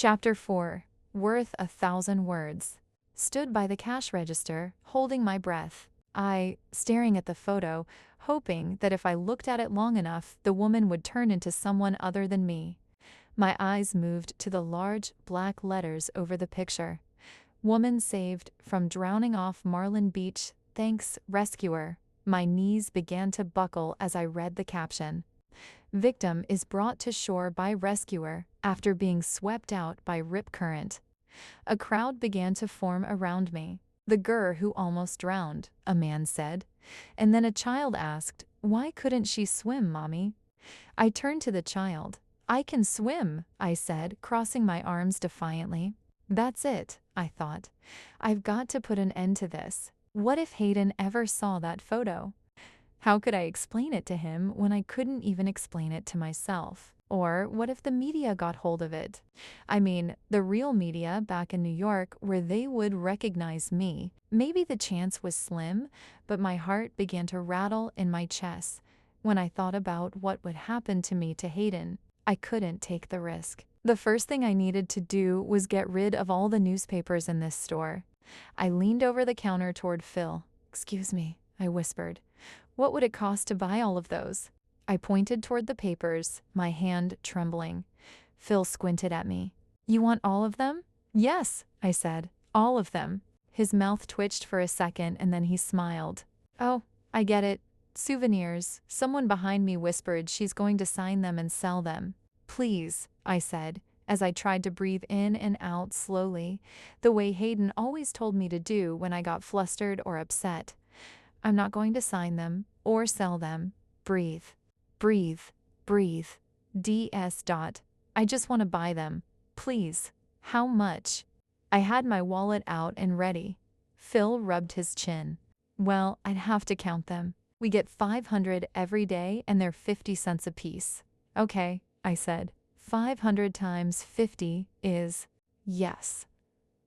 Chapter 4. Worth 1,000 Words. Stood by the cash register, holding my breath. Staring at the photo, hoping that if I looked at it long enough, the woman would turn into someone other than me. My eyes moved to the large, black letters over the picture. Woman saved from drowning off Marlin Beach, thanks, rescuer. My knees began to buckle as I read the caption. Victim is brought to shore by rescuer after being swept out by rip current. A crowd began to form around me. The girl who almost drowned, a man said. And then a child asked, "Why couldn't she swim, Mommy?" I turned to the child. "I can swim," I said, crossing my arms defiantly. That's it, I thought. I've got to put an end to this. What if Hayden ever saw that photo? How could I explain it to him when I couldn't even explain it to myself? Or what if the media got hold of it? I mean, the real media back in New York, where they would recognize me. Maybe the chance was slim, but my heart began to rattle in my chest. When I thought about what would happen to me to Hayden, I couldn't take the risk. The first thing I needed to do was get rid of all the newspapers in this store. I leaned over the counter toward Phil. "Excuse me," I whispered. "What would it cost to buy all of those?" I pointed toward the papers, my hand trembling. Phil squinted at me. "You want all of them?" "Yes," I said. "All of them." His mouth twitched for a second and then he smiled. "Oh, I get it. Souvenirs." Someone behind me whispered she's going to sign them and sell them. "Please," I said, as I tried to breathe in and out slowly, the way Hayden always told me to do when I got flustered or upset. "I'm not going to sign them or sell them. Breathe. Breathe. Breathe. DS. I just want to buy them. Please. How much?" I had my wallet out and ready. Phil rubbed his chin. "Well, I'd have to count them. We get 500 every day and they're 50 cents a piece." "Okay," I said. 500 times 50 is... Yes.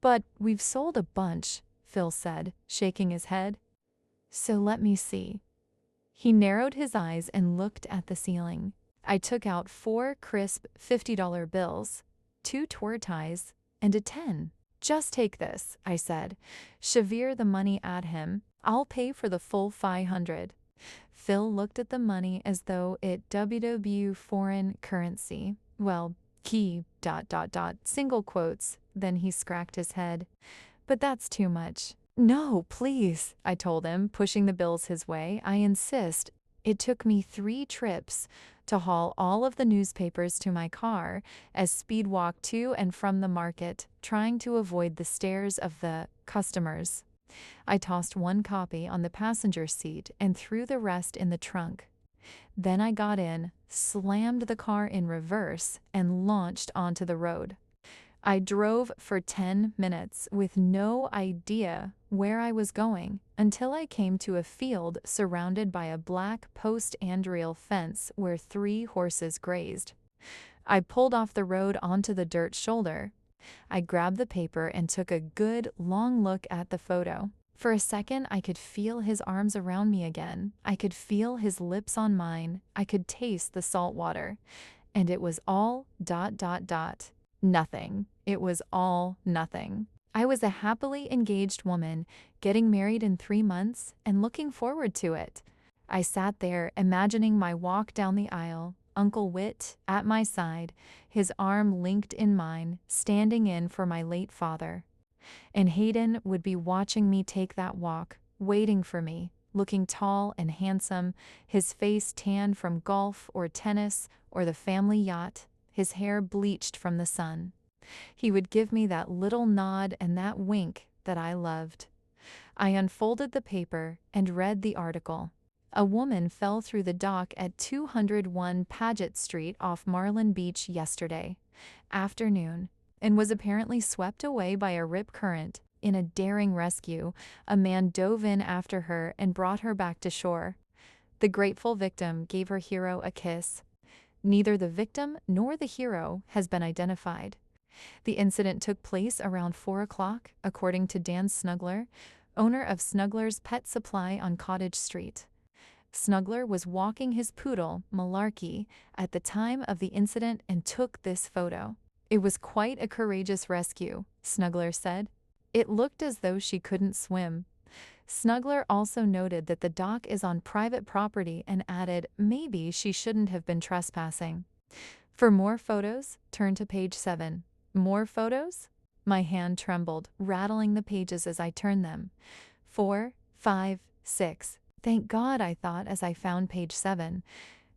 "But we've sold a bunch," Phil said, shaking his head. "So let me see." He narrowed his eyes and looked at the ceiling. I took out 4 crisp $50 bills, 2 tour ties, and a 10. "Just take this," I said. Shavir the money at him. "I'll pay for the full 500. Phil looked at the money as though it WW foreign currency. Well, key, ... single quotes. Then he scratched his head. "But that's too much." "No, please," I told him, pushing the bills his way. "I insist." It took me 3 trips to haul all of the newspapers to my car as speed walked to and from the market, trying to avoid the stares of the customers. I tossed 1 copy on the passenger seat and threw the rest in the trunk. Then I got in, slammed the car in reverse, and launched onto the road. I drove for 10 minutes with no idea where I was going until I came to a field surrounded by a black post-andreal fence where 3 horses grazed. I pulled off the road onto the dirt shoulder. I grabbed the paper and took a good, long look at the photo. For a second, I could feel his arms around me again. I could feel his lips on mine. I could taste the salt water. And it was all ... nothing. It was all nothing. I was a happily engaged woman, getting married in 3 months and looking forward to it. I sat there imagining my walk down the aisle, Uncle Whit at my side, his arm linked in mine, standing in for my late father. And Hayden would be watching me take that walk, waiting for me, looking tall and handsome, his face tanned from golf or tennis or the family yacht, his hair bleached from the sun. He would give me that little nod and that wink that I loved. I unfolded the paper and read the article. A woman fell through the dock at 201 Paget Street off Marlin Beach yesterday afternoon and was apparently swept away by a rip current. In a daring rescue, a man dove in after her and brought her back to shore. The grateful victim gave her hero a kiss. Neither the victim nor the hero has been identified. The incident took place around 4 o'clock, according to Dan Snuggler, owner of Snuggler's Pet Supply on Cottage Street. Snuggler was walking his poodle, Malarkey, at the time of the incident and took this photo. It was quite a courageous rescue, Snuggler said. It looked as though she couldn't swim. Snuggler also noted that the dock is on private property and added maybe she shouldn't have been trespassing. For more photos, turn to page 7. More photos? My hand trembled, rattling the pages as I turned them. 4, 5, 6. Thank God, I thought as I found page 7.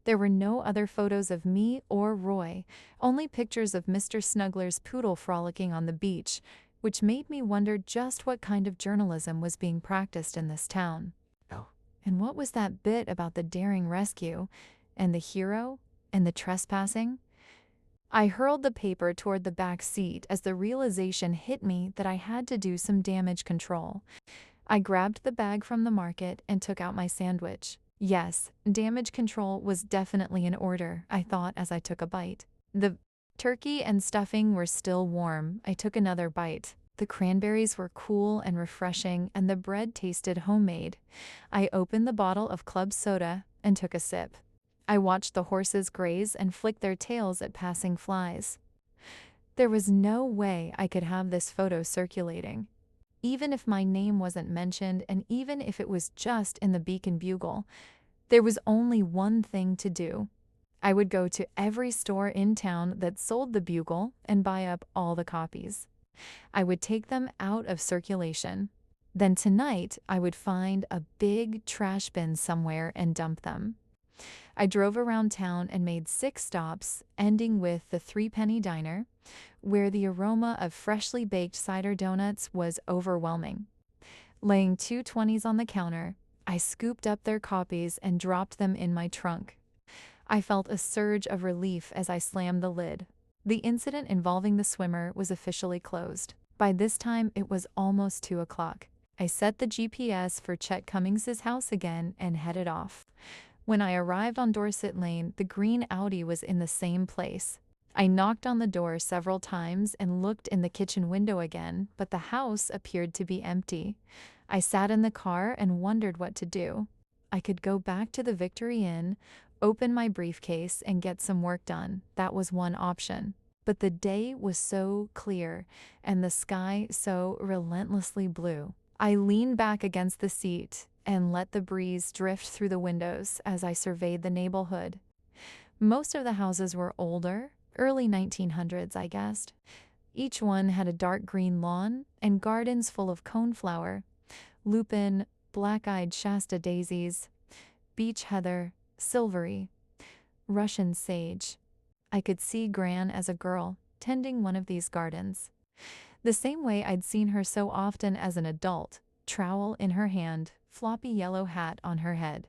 There were no other photos of me or Roy, only pictures of Mr. Snuggler's poodle frolicking on the beach, which made me wonder just what kind of journalism was being practiced in this town. Oh. And what was that bit about the daring rescue, and the hero, and the trespassing? I hurled the paper toward the back seat as the realization hit me that I had to do some damage control. I grabbed the bag from the market and took out my sandwich. Yes, damage control was definitely in order, I thought as I took a bite. The turkey and stuffing were still warm. I took another bite. The cranberries were cool and refreshing, and the bread tasted homemade. I opened the bottle of club soda and took a sip. I watched the horses graze and flick their tails at passing flies. There was no way I could have this photo circulating. Even if my name wasn't mentioned, and even if it was just in the Beacon Bugle, there was only one thing to do. I would go to every store in town that sold the Bugle and buy up all the copies. I would take them out of circulation. Then tonight, I would find a big trash bin somewhere and dump them. I drove around town and made 6 stops, ending with the 3-penny diner, where the aroma of freshly baked cider donuts was overwhelming. Laying 2 20s on the counter, I scooped up their copies and dropped them in my trunk. I felt a surge of relief as I slammed the lid. The incident involving the swimmer was officially closed. By this time, it was almost 2 o'clock. I set the GPS for Chet Cummings's house again and headed off. When I arrived on Dorset Lane, the green Audi was in the same place. I knocked on the door several times and looked in the kitchen window again, but the house appeared to be empty. I sat in the car and wondered what to do. I could go back to the Victory Inn, open my briefcase, and get some work done. That was one option. But the day was so clear, and the sky so relentlessly blue. I leaned back against the seat and let the breeze drift through the windows as I surveyed the neighborhood. Most of the houses were older, early 1900s, I guessed. Each one had a dark green lawn and gardens full of coneflower, lupin, black-eyed Shasta daisies, beach heather, silvery, Russian sage. I could see Gran as a girl, tending one of these gardens. The same way I'd seen her so often as an adult, trowel in her hand, floppy yellow hat on her head.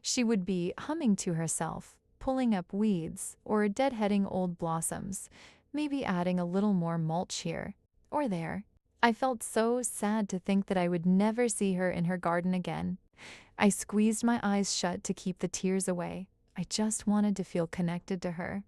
She would be humming to herself, pulling up weeds or deadheading old blossoms, maybe adding a little more mulch here or there. I felt so sad to think that I would never see her in her garden again. I squeezed my eyes shut to keep the tears away. I just wanted to feel connected to her.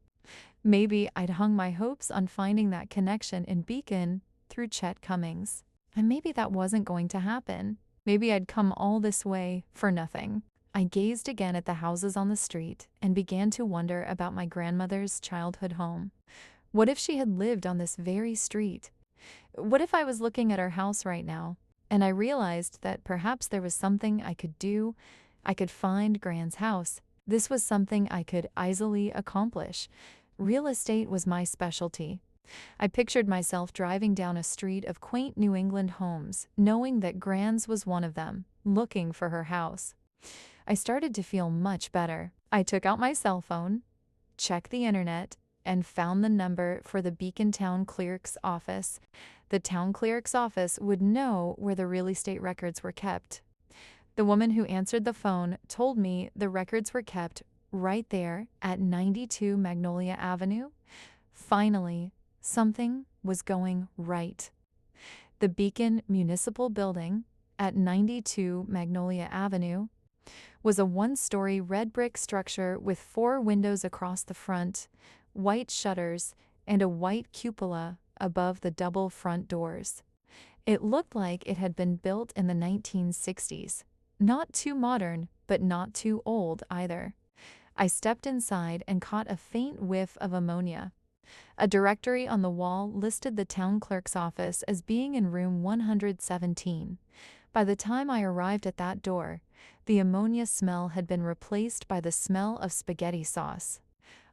Maybe I'd hung my hopes on finding that connection in Beacon through Chet Cummings. And maybe that wasn't going to happen. Maybe I'd come all this way for nothing. I gazed again at the houses on the street and began to wonder about my grandmother's childhood home. What if she had lived on this very street? What if I was looking at her house right now, and I realized that perhaps there was something I could do? I could find Gran's house. This was something I could easily accomplish. Real estate was my specialty. I pictured myself driving down a street of quaint New England homes, knowing that Gran's was one of them, looking for her house. I started to feel much better. I took out my cell phone, checked the internet, and found the number for the Beacon Town Clerk's office. The town clerk's office would know where the real estate records were kept. The woman who answered the phone told me the records were kept right there at 92 Magnolia Avenue. Finally, something was going right. The Beacon Municipal Building at 92 Magnolia Avenue was a 1-story red brick structure with 4 windows across the front, white shutters, and a white cupola above the double front doors. It looked like it had been built in the 1960s. Not too modern, but not too old either. I stepped inside and caught a faint whiff of ammonia. A directory on the wall listed the town clerk's office as being in room 117. By the time I arrived at that door, the ammonia smell had been replaced by the smell of spaghetti sauce.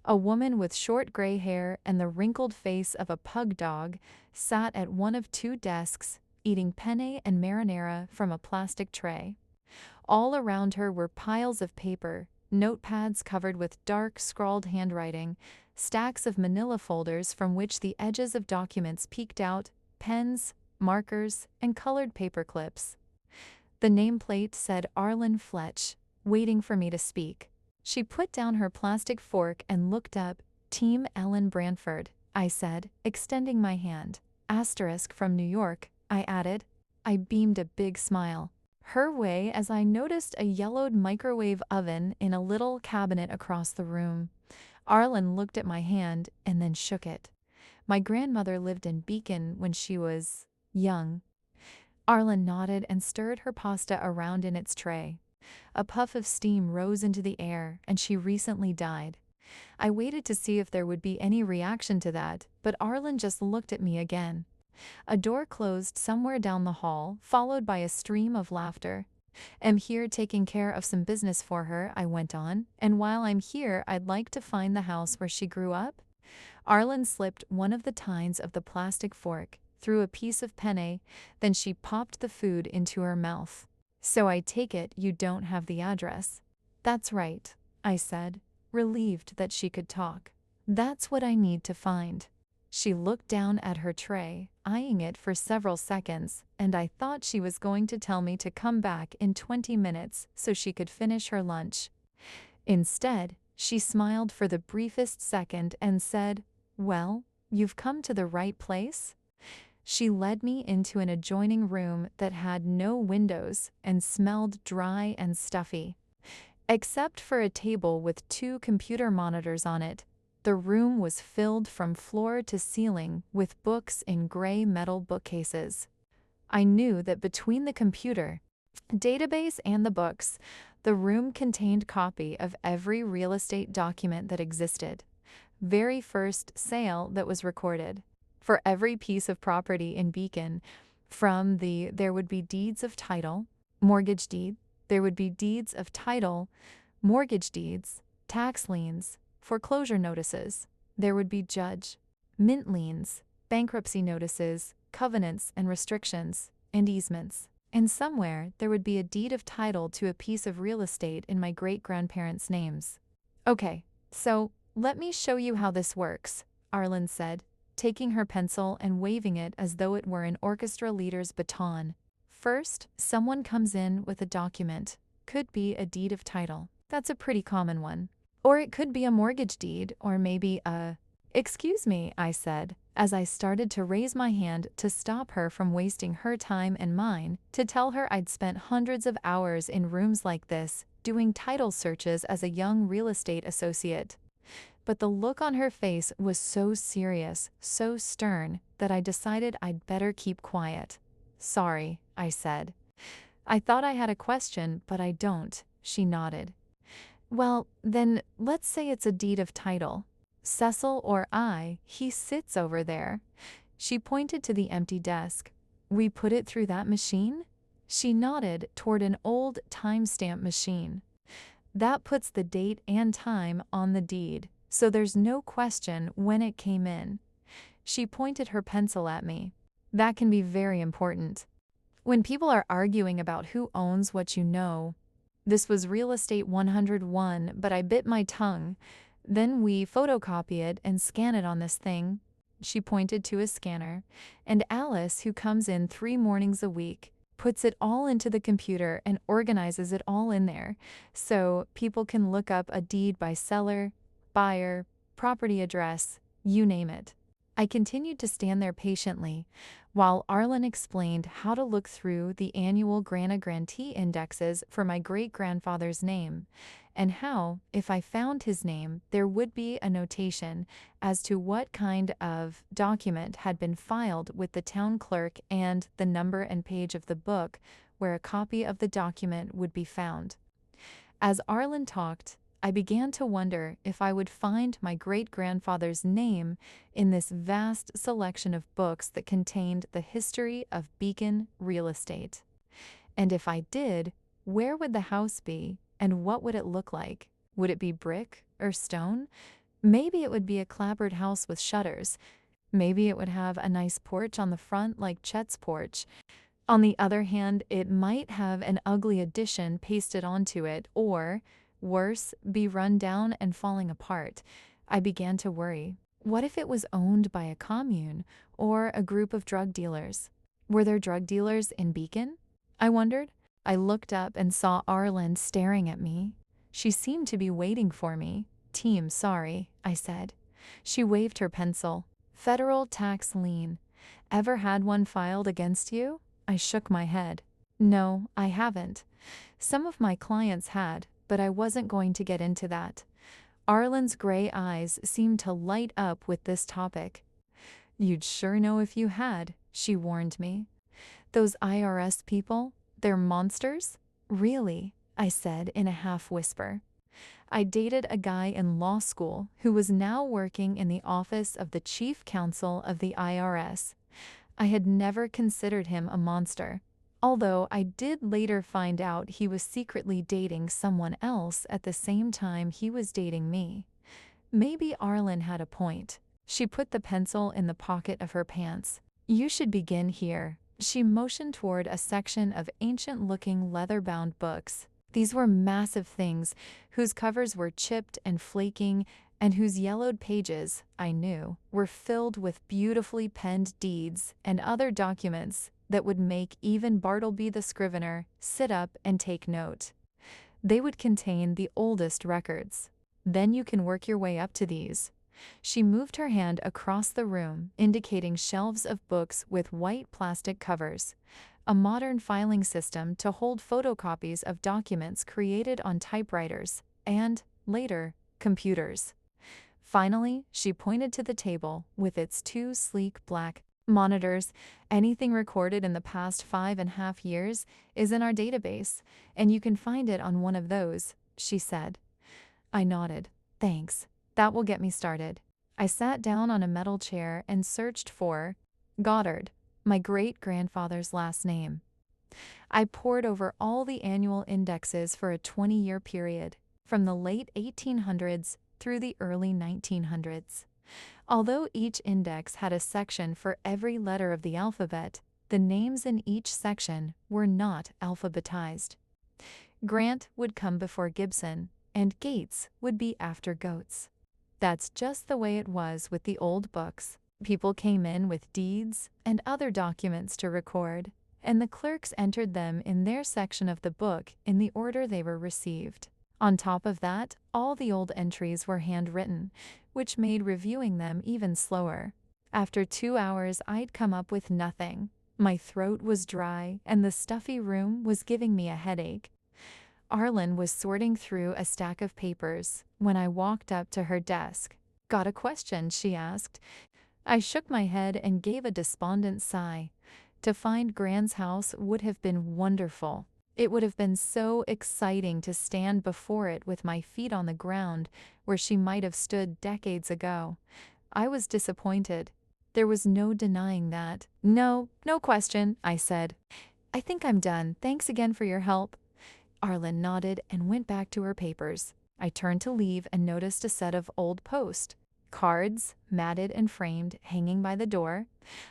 A woman with short gray hair and the wrinkled face of a pug dog sat at one of two desks, eating penne and marinara from a plastic tray. All around her were piles of paper, notepads covered with dark, scrawled handwriting, stacks of manila folders from which the edges of documents peeked out, pens, markers, and colored paper clips. The nameplate said Arlen Fletch, waiting for me to speak. She put down her plastic fork and looked up. Team Ellen Branford, I said, extending my hand. Asterisk from New York, I added. I beamed a big smile her way as I noticed a yellowed microwave oven in a little cabinet across the room. Arlen looked at my hand and then shook it. My grandmother lived in Beacon when she was young. Arlen nodded and stirred her pasta around in its tray. A puff of steam rose into the air, and she recently died. I waited to see if there would be any reaction to that, but Arlen just looked at me again. A door closed somewhere down the hall, followed by a stream of laughter. Am here taking care of some business for her, I went on, and while I'm here I'd like to find the house where she grew up. Arlen slipped one of the tines of the plastic fork, threw a piece of penne, then she popped the food into her mouth. So I take it you don't have the address. That's right, I said, relieved that she could talk. That's what I need to find. She looked down at her tray, eyeing it for several seconds, and I thought she was going to tell me to come back in 20 minutes so she could finish her lunch. Instead, she smiled for the briefest second and said, "Well, you've come to the right place." She led me into an adjoining room that had no windows and smelled dry and stuffy. Except for a table with two computer monitors on it, the room was filled from floor to ceiling with books in gray metal bookcases. I knew that between the computer, database and the books, the room contained copy of every real estate document that existed. Very first sale that was recorded. For every piece of property in Beacon, there would be deeds of title, mortgage deed, there would be deeds of title, mortgage deeds, tax liens, foreclosure notices, there would be judge, mint liens, bankruptcy notices, covenants and restrictions, and easements. And somewhere there would be a deed of title to a piece of real estate in my great-grandparents' names. Okay, so let me show you how this works, Arlen said, taking her pencil and waving it as though it were an orchestra leader's baton. First, someone comes in with a document. Could be a deed of title. That's a pretty common one. Or it could be a mortgage deed, or maybe a... Excuse me, I said, as I started to raise my hand to stop her from wasting her time and mine, to tell her I'd spent hundreds of hours in rooms like this, doing title searches as a young real estate associate. But the look on her face was so serious, so stern, that I decided I'd better keep quiet. Sorry, I said. I thought I had a question, but I don't, she nodded. Well, then, let's say it's a deed of title. Cecil or I, he sits over there. She pointed to the empty desk. We put it through that machine? She nodded toward an old timestamp machine. That puts the date and time on the deed, so there's no question when it came in. She pointed her pencil at me. That can be very important. When people are arguing about who owns what you know, this was Real Estate 101, but I bit my tongue. Then we photocopy it and scan it on this thing. She pointed to a scanner. And Alice, who comes in 3 mornings a week, puts it all into the computer and organizes it all in there, so people can look up a deed by seller, buyer, property address, you name it. I continued to stand there patiently, while Arlen explained how to look through the annual grantee indexes for my great-grandfather's name, and how, if I found his name, there would be a notation as to what kind of document had been filed with the town clerk and the number and page of the book where a copy of the document would be found. As Arlen talked, I began to wonder if I would find my great-grandfather's name in this vast selection of books that contained the history of Beacon real estate. And if I did, where would the house be, and what would it look like? Would it be brick or stone? Maybe it would be a clapboard house with shutters. Maybe it would have a nice porch on the front like Chet's porch. On the other hand, it might have an ugly addition pasted onto it, or, worse, be run down and falling apart. I began to worry. What if it was owned by a commune or a group of drug dealers? Were there drug dealers in Beacon? I wondered. I looked up and saw Arlen staring at me. She seemed to be waiting for me. "Team, sorry," I said. She waved her pencil. "Federal tax lien. Ever had one filed against you?" I shook my head. "No, I haven't. Some of my clients had, but I wasn't going to get into that." Arlen's gray eyes seemed to light up with this topic. "You'd sure know if you had," she warned me. "Those IRS people, they're monsters?" "Really?" I said in a half whisper. I dated a guy in law school who was now working in the office of the chief counsel of the IRS. I had never considered him a monster, although I did later find out he was secretly dating someone else at the same time he was dating me. Maybe Arlen had a point. She put the pencil in the pocket of her pants. "You should begin here." She motioned toward a section of ancient-looking leather-bound books. These were massive things, whose covers were chipped and flaking, and whose yellowed pages, I knew, were filled with beautifully penned deeds and other documents that would make even Bartleby the scrivener sit up and take note. They would contain the oldest records. Then you can work your way up to these. She moved her hand across the room, indicating shelves of books with white plastic covers, a modern filing system to hold photocopies of documents created on typewriters, and, later, computers. Finally, she pointed to the table with its two sleek black monitors. "Anything recorded in the past 5.5 years is in our database, and you can find it on one of those," she said. I nodded. "Thanks. That will get me started." I sat down on a metal chair and searched for Goddard, my great-grandfather's last name. I pored over all the annual indexes for a 20-year period, from the late 1800s through the early 1900s. Although each index had a section for every letter of the alphabet, the names in each section were not alphabetized. Grant would come before Gibson, and Gates would be after Goats. That's just the way it was with the old books. People came in with deeds and other documents to record, and the clerks entered them in their section of the book in the order they were received. On top of that, all the old entries were handwritten, which made reviewing them even slower. After 2 hours, I'd come up with nothing. My throat was dry, and the stuffy room was giving me a headache. Arlen was sorting through a stack of papers when I walked up to her desk. "Got a question?" she asked. I shook my head and gave a despondent sigh. To find Gran's house would have been wonderful. It would have been so exciting to stand before it with my feet on the ground where she might have stood decades ago. I was disappointed. There was no denying that. No question," I said. "I think I'm done. Thanks again for your help." Arlen nodded and went back to her papers. I turned to leave and noticed a set of old cards, matted and framed, hanging by the door.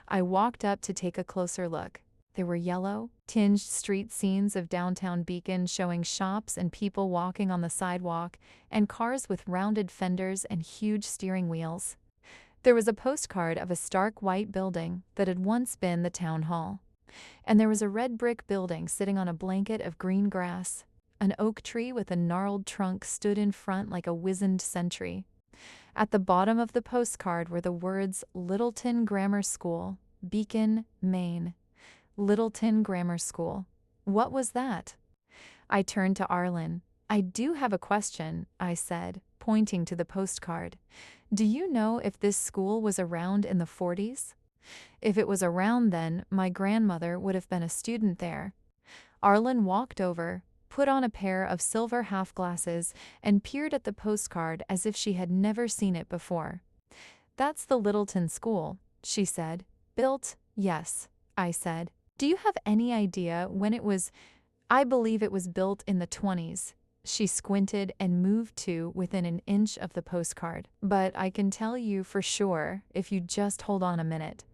I walked up to take a closer look. There were yellow, tinged street scenes of downtown Beacon showing shops and people walking on the sidewalk, and cars with rounded fenders and huge steering wheels. There was a postcard of a stark white building that had once been the town hall. And there was a red brick building sitting on a blanket of green grass. An oak tree with a gnarled trunk stood in front like a wizened sentry. At the bottom of the postcard were the words Littleton Grammar School, Beacon, Maine. Littleton Grammar School. What was that? I turned to Arlen. "I do have a question," I said, pointing to the postcard. "Do you know if this school was around in the 40s? If it was around then, my grandmother would have been a student there." Arlen walked over, put on a pair of silver half-glasses and peered at the postcard as if she had never seen it before. "That's the Littleton School," she said. "Built?" "Yes," I said. "Do you have any idea when it was?" "I believe it was built in the 20s. She squinted and moved to within an inch of the postcard. "But I can tell you for sure if you just hold on a minute."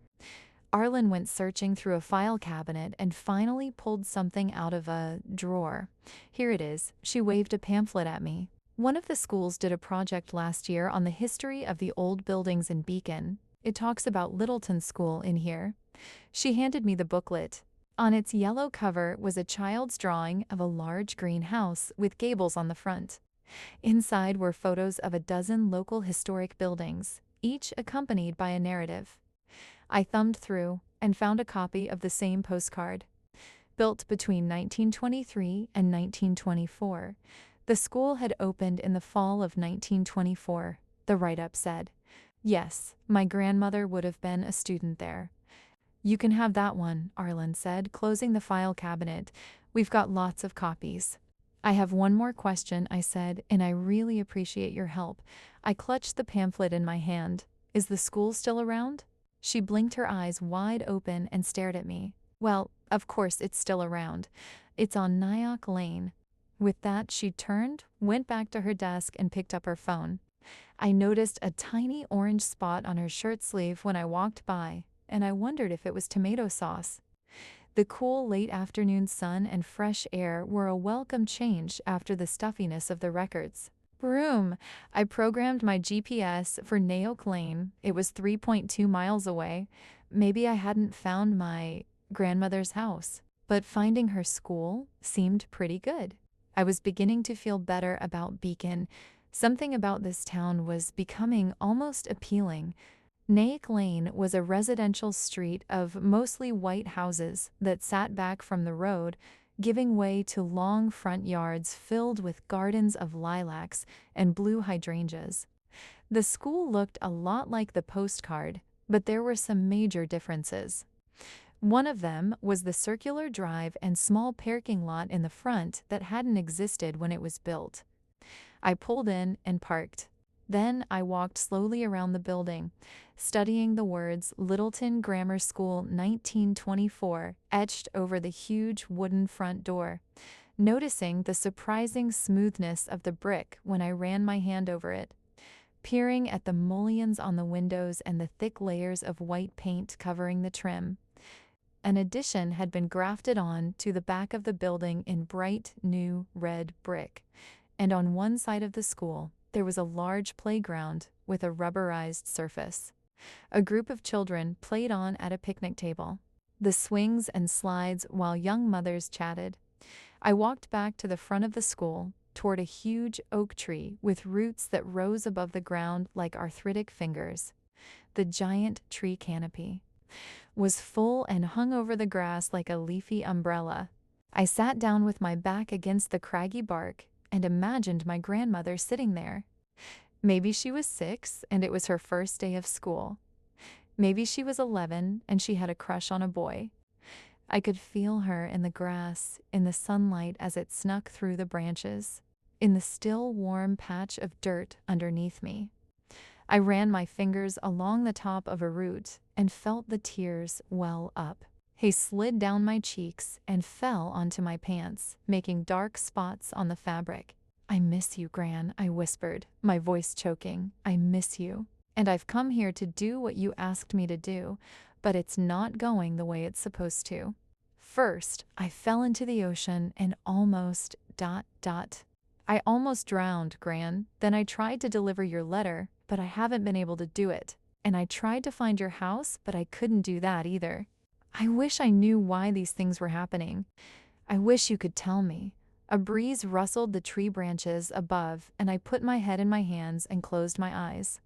Arlen went searching through a file cabinet and finally pulled something out of a drawer. "Here it is." She waved a pamphlet at me. "One of the schools did a project last year on the history of the old buildings in Beacon. It talks about Littleton School in here." She handed me the booklet. On its yellow cover was a child's drawing of a large green house with gables on the front. Inside were photos of a dozen local historic buildings, each accompanied by a narrative. I thumbed through and found a copy of the same postcard. "Built between 1923 and 1924. The school had opened in the fall of 1924, the write-up said. "Yes, my grandmother would have been a student there." "You can have that one," Arlen said, closing the file cabinet. "We've got lots of copies." "I have one more question," I said, "and I really appreciate your help." I clutched the pamphlet in my hand. "Is the school still around?" She blinked her eyes wide open and stared at me. "Well, of course it's still around. It's on Nyack Lane." With that, she turned, went back to her desk, and picked up her phone. I noticed a tiny orange spot on her shirt sleeve when I walked by, and I wondered if it was tomato sauce. The cool late afternoon sun and fresh air were a welcome change after the stuffiness of the records. Broom! I programmed my GPS for Nyack Lane. It was 3.2 miles away. Maybe I hadn't found my grandmother's house, but finding her school seemed pretty good. I was beginning to feel better about Beacon. Something about this town was becoming almost appealing. Nyack Lane was a residential street of mostly white houses that sat back from the road, giving way to long front yards filled with gardens of lilacs and blue hydrangeas. The school looked a lot like the postcard, but there were some major differences. One of them was the circular drive and small parking lot in the front that hadn't existed when it was built. I pulled in and parked. Then I walked slowly around the building, studying the words Littleton Grammar School 1924 etched over the huge wooden front door, noticing the surprising smoothness of the brick when I ran my hand over it, peering at the mullions on the windows and the thick layers of white paint covering the trim. An addition had been grafted on to the back of the building in bright, new red brick, and on one side of the school, there was a large playground with a rubberized surface. A group of children played on at a picnic table, the swings and slides while young mothers chatted. I walked back to the front of the school, toward a huge oak tree with roots that rose above the ground like arthritic fingers. The giant tree canopy was full and hung over the grass like a leafy umbrella. I sat down with my back against the craggy bark and imagined my grandmother sitting there. Maybe she was 6 and it was her first day of school. Maybe she was 11 and she had a crush on a boy. I could feel her in the grass, in the sunlight as it snuck through the branches, in the still warm patch of dirt underneath me. I ran my fingers along the top of a root and felt the tears well up. They slid down my cheeks and fell onto my pants, making dark spots on the fabric. "I miss you, Gran," I whispered, my voice choking. "I miss you. And I've come here to do what you asked me to do, but it's not going the way it's supposed to. First, I fell into the ocean and almost ... I almost drowned, Gran. Then I tried to deliver your letter, but I haven't been able to do it. And I tried to find your house, but I couldn't do that either. I wish I knew why these things were happening. I wish you could tell me." A breeze rustled the tree branches above, and I put my head in my hands and closed my eyes.